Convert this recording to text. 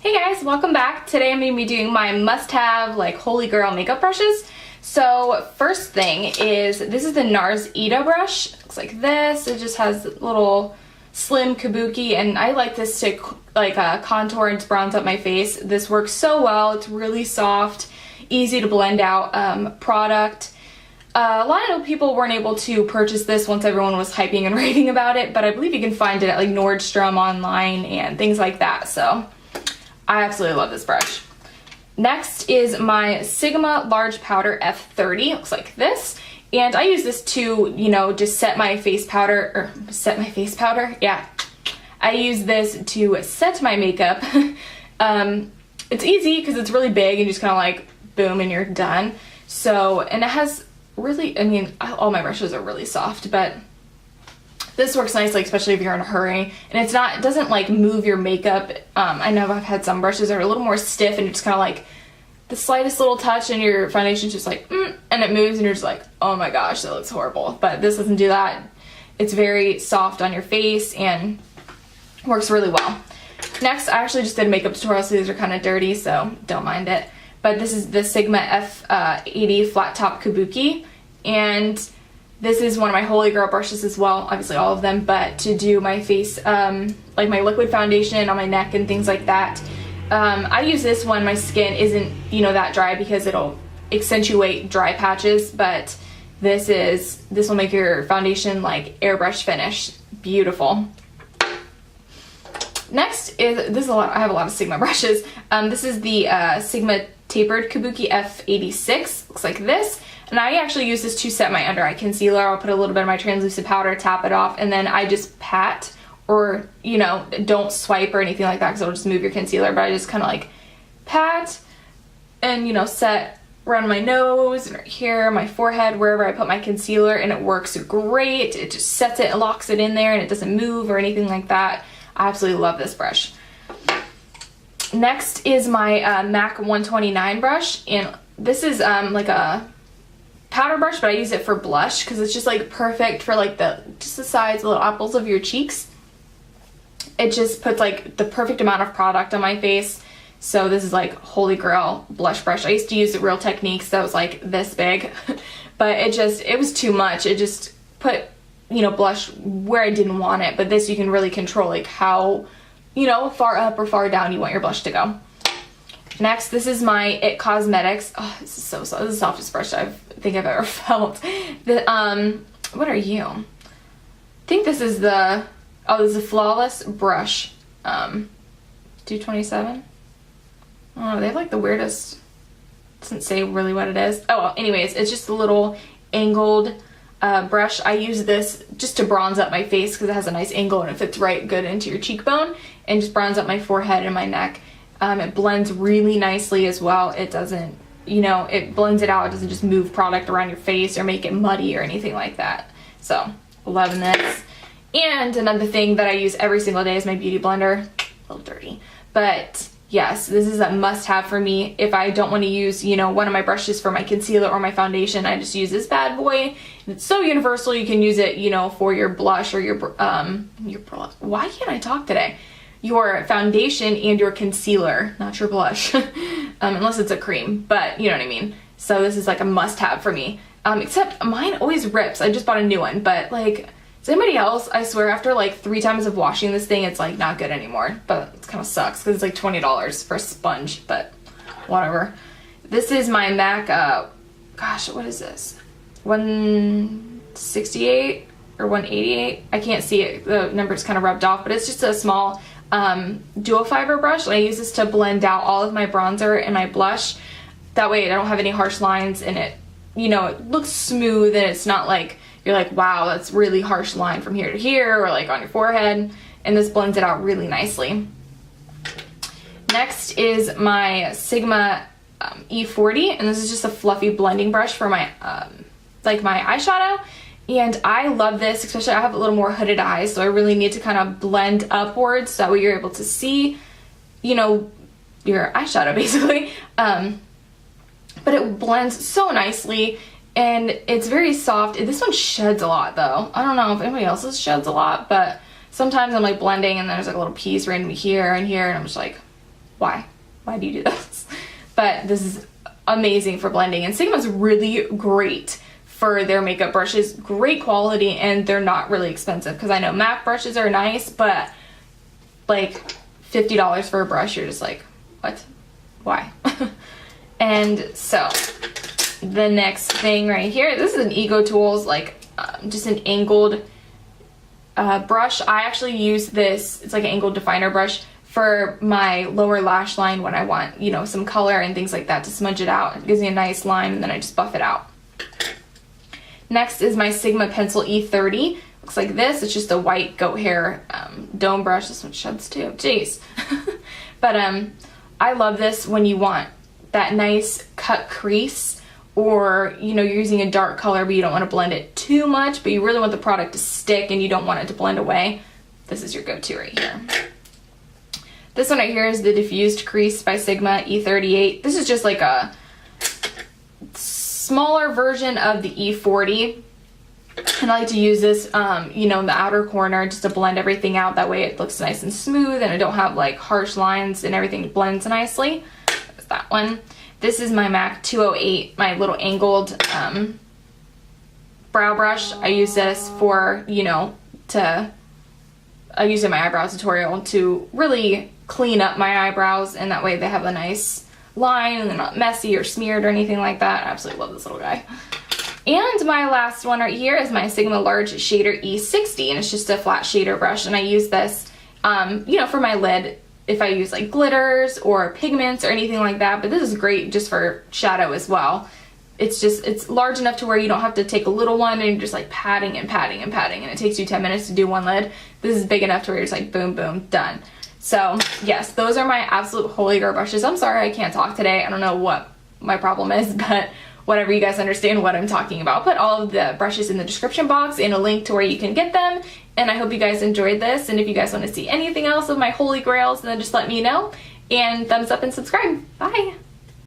Hey guys, welcome back. Today I'm going to be doing my must-have, like, holy grail makeup brushes. So first thing is, this is the NARS Ito brush. It looks like this. It just has a little slim kabuki, and I like this to like contour and bronze up my face. This works so well. It's really soft, easy to blend out product. A lot of people weren't able to purchase this once everyone was hyping and raving about it, but I believe you can find it at like Nordstrom online and things like that. So I absolutely love this brush. Next is my Sigma Large Powder F30. It looks like this. And I use this to, you know, just set my face powder, yeah. I use this to set my makeup. It's easy because it's really big and just kind of like, boom, and you're done. So, and it has really, I mean, all my brushes are really soft, but this works nicely, especially if you're in a hurry, and it doesn't like move your makeup. I know I've had some brushes that are a little more stiff and it's kind of like the slightest little touch and your foundation's just like, and it moves and you're just like, oh my gosh, that looks horrible. But this doesn't do that. It's very soft on your face and works really well. Next, I actually just did a makeup tutorial, so these are kind of dirty, so don't mind it. But this is the Sigma F80 Flat Top Kabuki, and this is one of my holy grail brushes as well, obviously all of them, but to do my face, like my liquid foundation on my neck and things like that. I use this when my skin isn't, you know, that dry, because it'll accentuate dry patches, but this will make your foundation like airbrush finish. Beautiful. Next is, I have a lot of Sigma brushes. This is the Sigma Tapered Kabuki F86, looks like this. And I actually use this to set my under eye concealer. I'll put a little bit of my translucent powder, tap it off, and then I just pat, or, you know, don't swipe or anything like that because it'll just move your concealer, but I just kind of like pat and, you know, set around my nose and right here, my forehead, wherever I put my concealer, and it works great. It just sets it, locks it in there, and it doesn't move or anything like that. I absolutely love this brush. Next is my MAC 129 brush, and this is like a powder brush, but I use it for blush because it's just like perfect for like just the sides, the little apples of your cheeks. It just puts like the perfect amount of product on my face. So this is like holy grail blush brush. I used to use the Real Techniques that was like this big, but it was too much. It just put, you know, blush where I didn't want it. But this, you can really control like how, you know, far up or far down you want your blush to go. Next, this is my IT Cosmetics. Oh, this is so soft. This is the softest brush I think I've ever felt. What are you? I think this is this is a Flawless brush. 227. I don't know, they have like the weirdest, doesn't say really what it is. Oh well, anyways, it's just a little angled brush. I use this just to bronze up my face because it has a nice angle and it fits right good into your cheekbone, and just bronze up my forehead and my neck. It blends really nicely as well. It doesn't, you know, it blends it out. It doesn't just move product around your face or make it muddy or anything like that. So, loving this. And another thing that I use every single day is my beauty blender. A little dirty. But yes, this is a must-have for me. If I don't want to use, you know, one of my brushes for my concealer or my foundation, I just use this bad boy. It's so universal. You can use it, you know, for your blush or your why can't I talk today? Your foundation and your concealer, not your blush, unless it's a cream, but you know what I mean. So this is like a must-have for me, except mine always rips. I just bought a new one, but like, is anybody else? I swear after like 3 times of washing this thing, it's like not good anymore, but it kind of sucks because it's like $20 for a sponge, but whatever. This is my MAC, gosh, what is this? 168 or 188? I can't see it, the number's kind of rubbed off, but it's just a small dual fiber brush. I use this to blend out all of my bronzer and my blush. That way I don't have any harsh lines, and it, you know, it looks smooth, and it's not like you're like, wow, that's really harsh line from here to here, or like on your forehead, and this blends it out really nicely. Next is my Sigma E40, and this is just a fluffy blending brush for my like my eyeshadow. And I love this, especially I have a little more hooded eyes, so I really need to kind of blend upwards so that way you're able to see, you know, your eyeshadow basically. But it blends so nicely, and it's very soft. This one sheds a lot though. I don't know if anybody else's sheds a lot, but sometimes I'm like blending and there's like a little piece randomly here and here, and I'm just like, why do you do this? But this is amazing for blending, and Sigma's really great for their makeup brushes. Great quality, and they're not really expensive, because I know MAC brushes are nice, but like $50 for a brush, you're just like, what? Why? And so the next thing right here, this is an Ego Tools, like just an angled brush. I actually use this, it's like an angled definer brush for my lower lash line when I want, you know, some color and things like that to smudge it out. It gives me a nice line, and then I just buff it out. Next is my Sigma Pencil E30. Looks like this. It's just a white goat hair dome brush. This one sheds too. Jeez. But I love this when you want that nice cut crease, or you know, you're using a dark color but you don't want to blend it too much, but you really want the product to stick and you don't want it to blend away. This is your go-to right here. This one right here is the Diffused Crease by Sigma E38. This is just like a smaller version of the E40. And I like to use this, you know, in the outer corner just to blend everything out. That way it looks nice and smooth, and I don't have like harsh lines, and everything blends nicely. There's that one. This is my MAC 208, my little angled brow brush. I use this for, you know, I use it in my eyebrow tutorial to really clean up my eyebrows, and that way they have a nice line and they're not messy or smeared or anything like that. I absolutely love this little guy. And my last one right here is my Sigma Large Shader E60, and it's just a flat shader brush, and I use this, you know, for my lid if I use like glitters or pigments or anything like that, but this is great just for shadow as well. It's large enough to where you don't have to take a little one and you're just like patting and patting and patting, and it takes you 10 minutes to do one lid. This is big enough to where you're just like boom, boom, done. So yes, those are my absolute holy grail brushes. I'm sorry I can't talk today. I don't know what my problem is, but whatever, you guys understand what I'm talking about. I'll put all of the brushes in the description box and a link to where you can get them. And I hope you guys enjoyed this. And if you guys want to see anything else of my holy grails, then just let me know. And thumbs up and subscribe. Bye!